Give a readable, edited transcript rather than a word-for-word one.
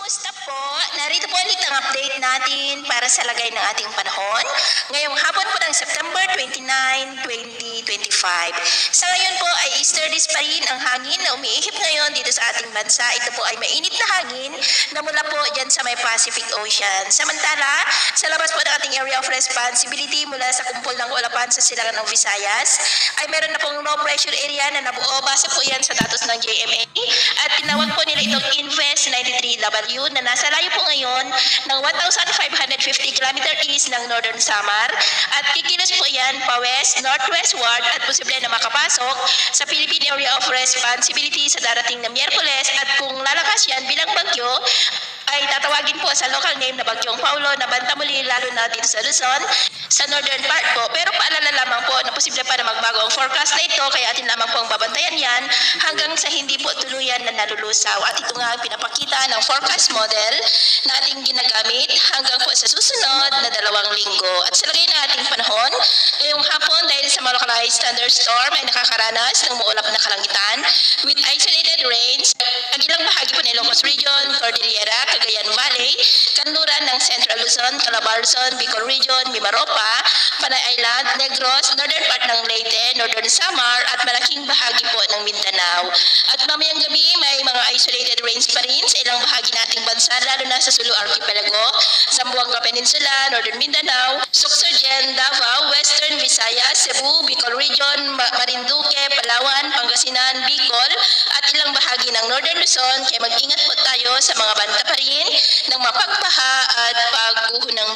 Kumusta po? Narito po ulit ang update natin para sa lagay ng ating panahon. Ngayong hapon po ng September 29, 2025. Sa ngayon po ay easterlies pa rin ang hangin na umiihip ngayon dito sa ating bansa. Ito po ay mainit na hangin na mula po dyan sa may Pacific Ocean. Samantala, sa labas po ng ating area of responsibility mula sa kumpol ng Ulapan sa Silangan ng Visayas, ay meron na pong low pressure area na nabuo. Base po yan sa datos ng JMA at tinawag po nila itong Invest 93W na nasa layo po ngayon ng 1,550 km east ng Northern Samar at kikilos po yan pa west, northwestward at posible na makapasok sa Philippine Area of Responsibility sa darating na Miyerkules at kung lalakas yan bilang bagyo ay tatawagin po sa local name na Bagyong Paulo na banta muli lalo na dito sa Luzon, sa northern part po. Pero paalala lamang po na posible pa na magbago ang forecast na ito kaya atin lamang po ang babantayan yan hanggang sa hindi po tuluyan na nalulusaw. At ito nga ang pinapakita ng forecast model na ating ginagamit hanggang po sa susunod na 2 linggo. At sa lagay na ating panahon, ngayong hapon dahil sa localized thunderstorm ay nakakaranas ng maulap na kalangitan with isolated rains. Ang ilang bahagi po ng Ilocos Region, Cordillera, Cagayan Valley, kanluran ng Central Luzon, Calabarzon, Bicol Region, Mimaropa, Panay Island, Negros, northern part ng Leyte, Northern Samar at malaking bahagi po ng Mindanao. At mamayang gabi may mga isolated rains pa rin sa ilang bahagi nating bansa lalo na sa Sulu Archipelago, Zamboanga Peninsula, Northern Mindanao, Sorsogon, Davao, Western Visayas, Cebu, Bicol Region, Marinduque, Palawan, Pangasinan, Bicol at ilang bahagi ng Northern Luzon kaya mag-ingat po tayo sa mga banta pa rin ng mapagbaha at pagguho ng